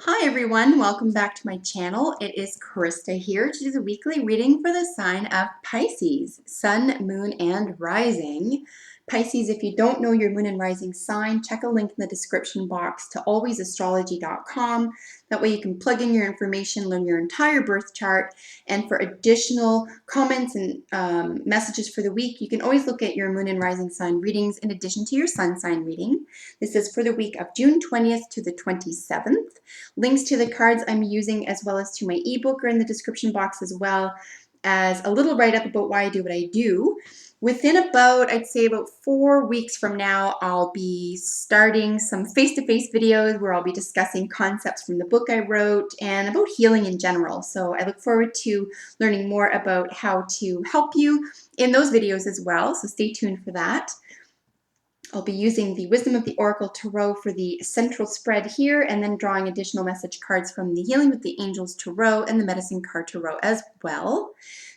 Hi everyone, welcome back to my channel. It is Krista here to do the weekly reading for the sign of Pisces, Sun, Moon, and Rising. Pisces, if you don't know your moon and rising sign, check a link in the description box to alwaysastrology.com. That way you can plug in your information, learn your entire birth chart, and for additional comments and messages for the week, you can always look at your moon and rising sign readings in addition to your sun sign reading. This is for the week of June 20th to the 27th. Links to the cards I'm using as well as to my ebook are in the description box, as well as a little write-up about why I do what I do. Within about, I'd say about 4 weeks from now, I'll be starting some face-to-face videos where I'll be discussing concepts from the book I wrote and about healing in general. So I look forward to learning more about how to help you in those videos as well. So stay tuned for that. I'll be using the Wisdom of the Oracle Tarot for the central spread here, and then drawing additional message cards from the Healing with the Angels Tarot and the Medicine Card Tarot as well.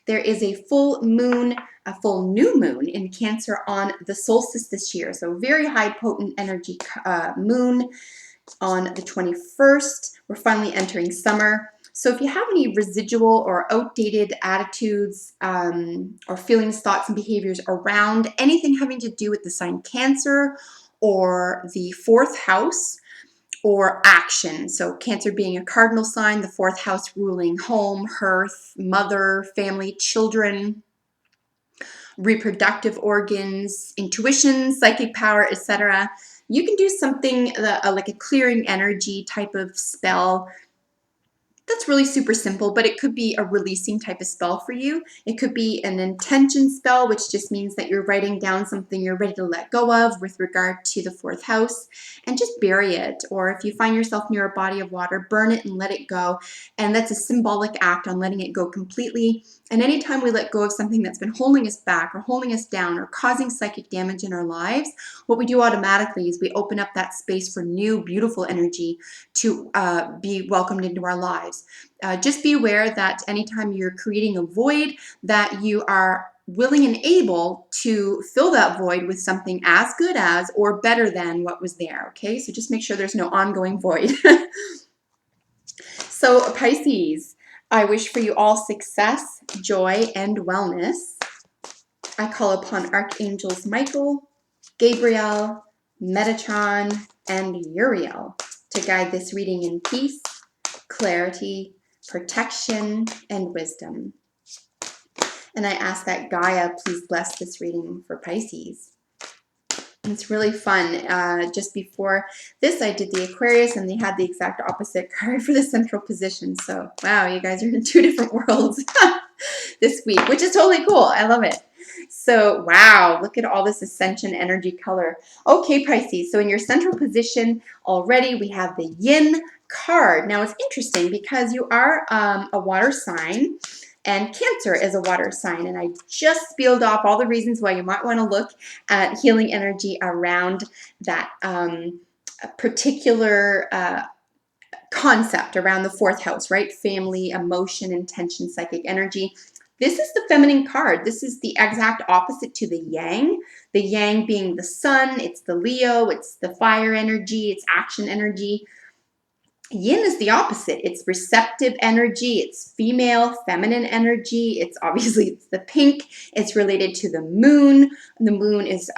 There is a full moon, a full new moon in Cancer on the solstice this year. So very high potent energy moon on the 21st. We're finally entering summer. So if you have any residual or outdated attitudes or feelings, thoughts, and behaviors around anything having to do with the sign Cancer or the fourth house or action, so Cancer being a cardinal sign, the fourth house ruling home, hearth, mother, family, children, reproductive organs, intuition, psychic power, etc. You can do something like a clearing energy type of spell. That's really super simple, but it could be a releasing type of spell for you. It could be an intention spell, which just means that you're writing down something you're ready to let go of with regard to the fourth house, and just bury it. Or if you find yourself near a body of water, burn it and let it go. And that's a symbolic act on letting it go completely. And anytime we let go of something that's been holding us back or holding us down or causing psychic damage in our lives, what we do automatically is we open up that space for new, beautiful energy to be welcomed into our lives. Just be aware that anytime you're creating a void, that you are willing and able to fill that void with something as good as or better than what was there, okay? So just make sure there's no ongoing void. So Pisces, I wish for you all success, joy, and wellness. I call upon Archangels Michael, Gabriel, Metatron, and Uriel to guide this reading in peace, clarity, protection, and wisdom. And I ask that Gaia please bless this reading for Pisces. It's really fun. Just before this, I did the Aquarius, and they had the exact opposite card for the central position. So, wow, you guys are in 2 different worlds this week, which is totally cool. I love it. So, wow, look at all this ascension energy color. Okay, Pisces, so in your central position already, we have the Yin card. Now, it's interesting because you are a water sign, and Cancer is a water sign, and I just spelled off all the reasons why you might want to look at healing energy around that particular concept around the fourth house, right? Family, emotion, intention, psychic energy. This is the feminine card. This is the exact opposite to the yang. The yang being the sun, it's the Leo, it's the fire energy, it's action energy. Yin is the opposite. It's receptive energy. It's female, feminine energy. It's obviously it's the pink. It's related to the moon. The moon is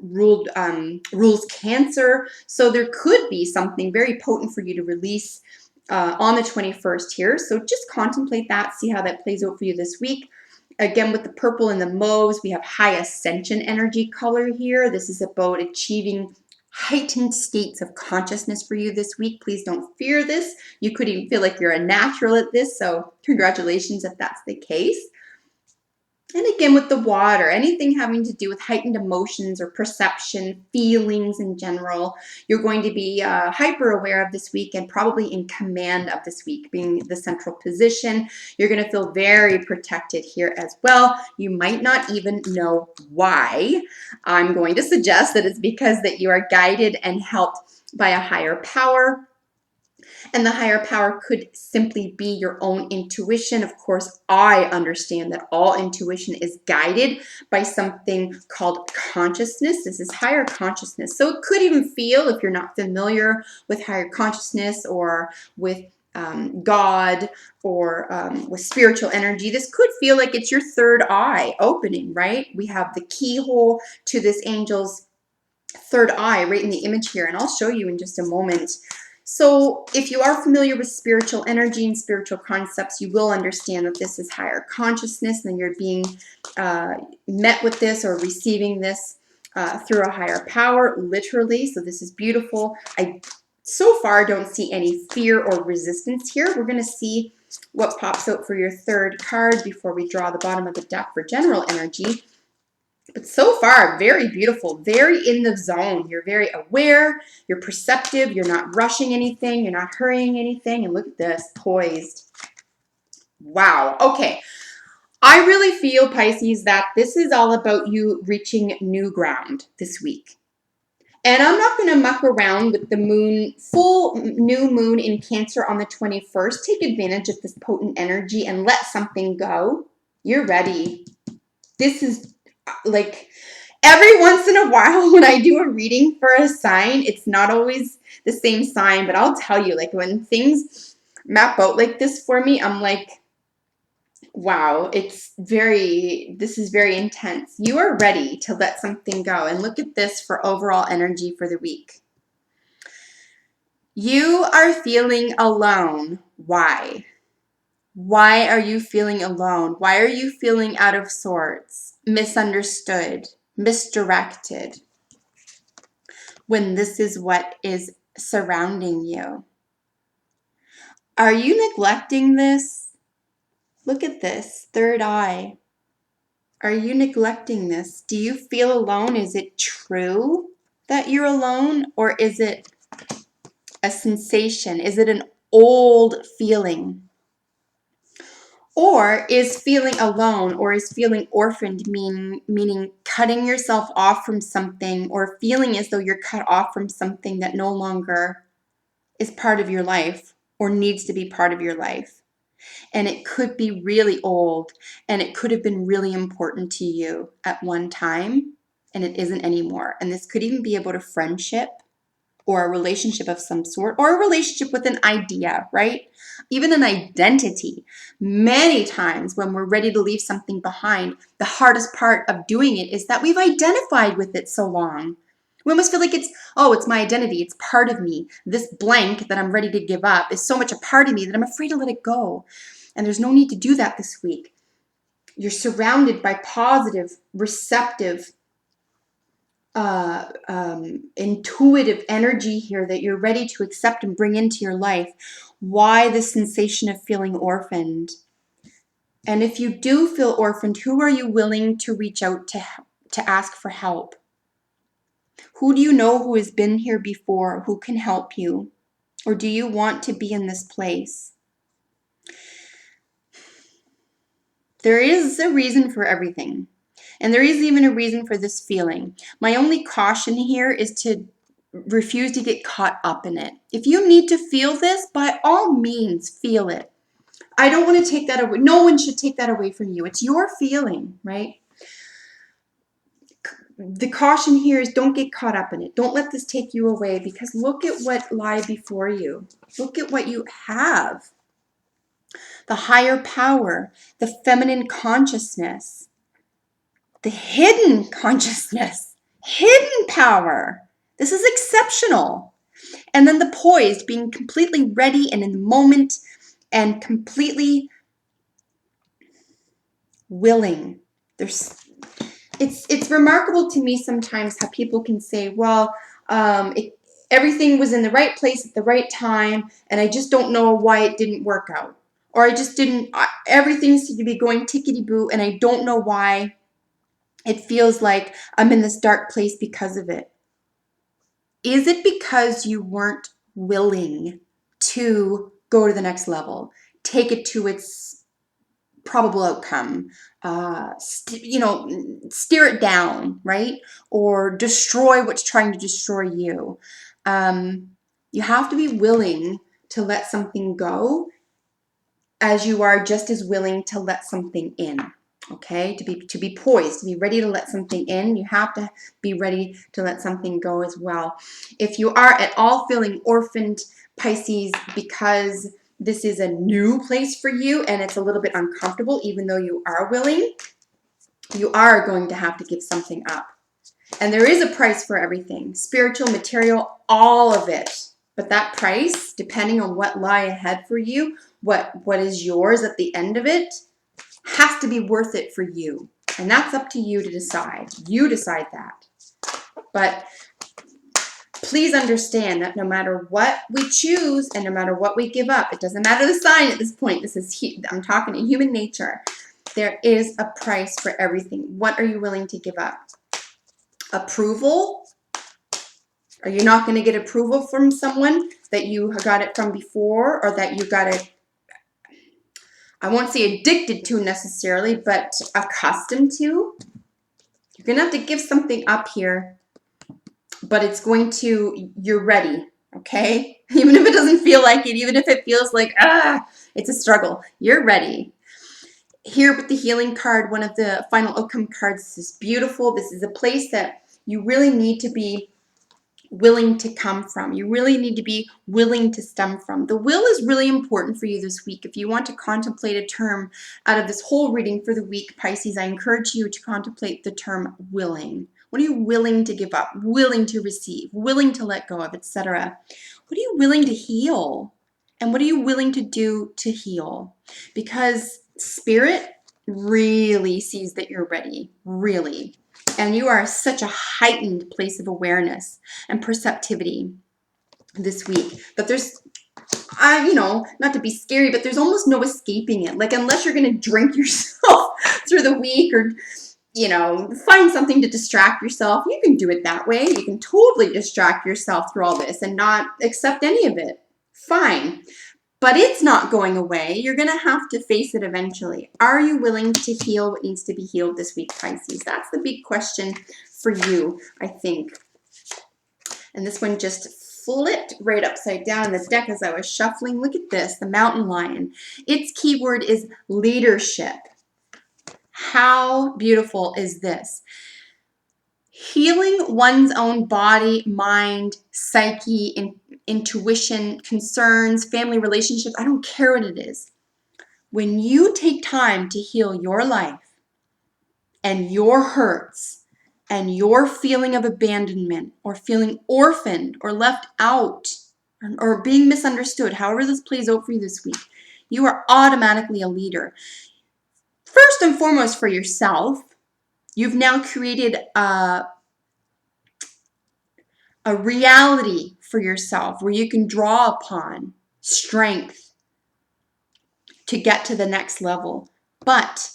rules Cancer. So there could be something very potent for you to release on the 21st here. So just contemplate that. See how that plays out for you this week. Again, with the purple and the mauves, we have high ascension energy color here. This is about achieving heightened states of consciousness for you this week. Please don't fear this. You could even feel like you're a natural at this, so congratulations if that's the case. And again, with the water, anything having to do with heightened emotions or perception, feelings in general, you're going to be hyper aware of this week and probably in command of this week, being the central position. You're going to feel very protected here as well. You might not even know why. I'm going to suggest that it's because that you are guided and helped by a higher power. And the higher power could simply be your own intuition. Of course, I understand that all intuition is guided by something called consciousness. This is higher consciousness. So it could even feel, if you're not familiar with higher consciousness or with God or with spiritual energy, this could feel like it's your third eye opening, right? We have the keyhole to this angel's third eye right in the image here, and I'll show you in just a moment. So if you are familiar with spiritual energy and spiritual concepts, you will understand that this is higher consciousness, and you're being met with this or receiving this through a higher power, literally. So this is beautiful. I so far don't see any fear or resistance here. We're going to see what pops out for your third card before we draw the bottom of the deck for general energy. But so far, very beautiful, very in the zone. You're very aware, you're perceptive, you're not rushing anything, you're not hurrying anything. And look at this, poised. Wow. Okay. I really feel, Pisces, that this is all about you reaching new ground this week. And I'm not going to muck around with the moon, full new moon in Cancer on the 21st. Take advantage of this potent energy and let something go. You're ready. This is like every once in a while when I do a reading for a sign, it's not always the same sign, but I'll tell you, like when things map out like this for me, I'm like, wow, this is very intense. You are ready to let something go. And look at this for overall energy for the week. You are feeling alone. Why? Why are you feeling alone? Why are you feeling out of sorts, misunderstood, misdirected, when this is what is surrounding you? Are you neglecting this? Look at this, third eye. Are you neglecting this? Do you feel alone? Is it true that you're alone, or is it a sensation? Is it an old feeling? Or is feeling alone or is feeling orphaned meaning cutting yourself off from something, or feeling as though you're cut off from something that no longer is part of your life or needs to be part of your life? And it could be really old, and it could have been really important to you at one time, and it isn't anymore. And this could even be about a friendship or a relationship of some sort, or a relationship with an idea, right? Even an identity. Many times when we're ready to leave something behind, the hardest part of doing it is that we've identified with it so long. We almost feel like it's my identity. It's part of me. This blank that I'm ready to give up is so much a part of me that I'm afraid to let it go. And there's no need to do that this week. You're surrounded by positive, receptive, intuitive energy here that you're ready to accept and bring into your life. Why the sensation of feeling orphaned? And if you do feel orphaned, who are you willing to reach out to ask for help? Who do you know who has been here before, who can help you? Or do you want to be in this place? There is a reason for everything. And there is even a reason for this feeling. My only caution here is to refuse to get caught up in it. If you need to feel this, by all means, feel it. I don't want to take that away. No one should take that away from you. It's your feeling, right? The caution here is don't get caught up in it. Don't let this take you away, because look at what lies before you. Look at what you have. The higher power, the feminine consciousness, the hidden consciousness, hidden power. This is exceptional. And then the poised, being completely ready and in the moment and completely willing. It's remarkable to me sometimes how people can say, well, everything was in the right place at the right time, and I just don't know why it didn't work out. Or everything seemed to be going tickety-boo, and I don't know why it feels like I'm in this dark place because of it. Is it because you weren't willing to go to the next level, take it to its probable outcome, steer it down, right? Or destroy what's trying to destroy you? You have to be willing to let something go as you are just as willing to let something in. Okay, to be poised, to be ready to let something in, you have to be ready to let something go as well. If you are at all feeling orphaned, Pisces, because this is a new place for you and it's a little bit uncomfortable, even though you are willing, you are going to have to give something up. And there is a price for everything, spiritual, material, all of it. But that price, depending on what lie ahead for you, what is yours at the end of it, has to be worth it for you. And that's up to you to decide. You decide that. But please understand that no matter what we choose and no matter what we give up, it doesn't matter the sign at this point. I'm talking to human nature. There is a price for everything. What are you willing to give up? Approval? Are you not going to get approval from someone that you got it from before, or that you got it, I won't say addicted to necessarily, but accustomed to? You're going to have to give something up here, but it's going to, you're ready, okay? Even if it doesn't feel like it, even if it feels like, it's a struggle, you're ready. Here with the healing card, one of the final outcome cards, this is beautiful. This is a place that you really need to be willing to come from. You really need to be willing to stem from. The will is really important for you this week. If you want to contemplate a term out of this whole reading for the week, Pisces, I encourage you to contemplate the term willing. What are you willing to give up, willing to receive, willing to let go of, etc.? What are you willing to heal? And what are you willing to do to heal? Because Spirit really sees that you're ready, really. And you are such a heightened place of awareness and perceptivity this week that there's, not to be scary, but there's almost no escaping it. Like, unless you're going to drink yourself through the week or, find something to distract yourself, you can do it that way. You can totally distract yourself through all this and not accept any of it. Fine. But it's not going away. You're going to have to face it eventually. Are you willing to heal what needs to be healed this week, Pisces? That's the big question for you, I think. And this one just flipped right upside down in the deck as I was shuffling. Look at this, the mountain lion. Its keyword is leadership. How beautiful is this? Healing one's own body, mind, psyche, intuition, concerns, family relationships, I don't care what it is. When you take time to heal your life and your hurts and your feeling of abandonment or feeling orphaned or left out or being misunderstood, however this plays out for you this week, you are automatically a leader. First and foremost for yourself, you've now created a reality for yourself where you can draw upon strength to get to the next level. But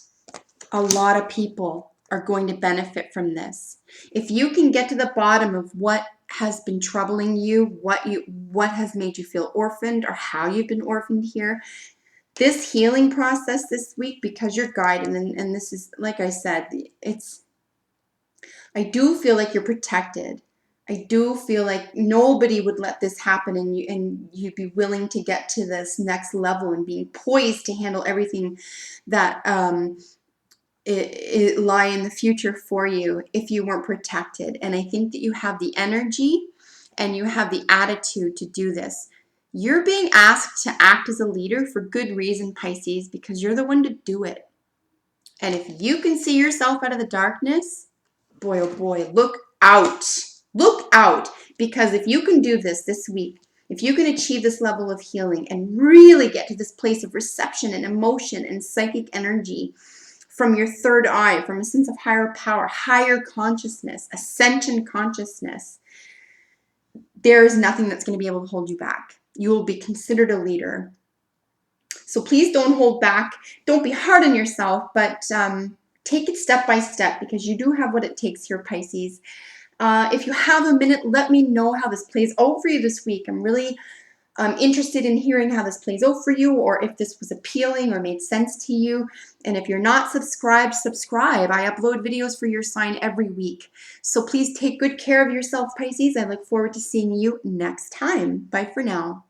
a lot of people are going to benefit from this. If you can get to the bottom of what has been troubling you, what has made you feel orphaned or how you've been orphaned here, this healing process this week, because you're guided, and this is, like I said, I do feel like you're protected. I do feel like nobody would let this happen, and you'd be willing to get to this next level and being poised to handle everything that it lie in the future for you if you weren't protected. And I think that you have the energy and you have the attitude to do this. You're being asked to act as a leader for good reason, Pisces, because you're the one to do it. And if you can see yourself out of the darkness, boy, oh boy, look out. Look out. Because if you can do this week, if you can achieve this level of healing and really get to this place of reception and emotion and psychic energy from your third eye, from a sense of higher power, higher consciousness, ascension consciousness, there is nothing that's going to be able to hold you back. You will be considered a leader. So please don't hold back. Don't be hard on yourself, but take it step by step, because you do have what it takes here, Pisces. If you have a minute, let me know how this plays out for you this week. I'm really interested in hearing how this plays out for you, or if this was appealing or made sense to you. And if you're not subscribed, subscribe. I upload videos for your sign every week. So please take good care of yourself, Pisces. I look forward to seeing you next time. Bye for now.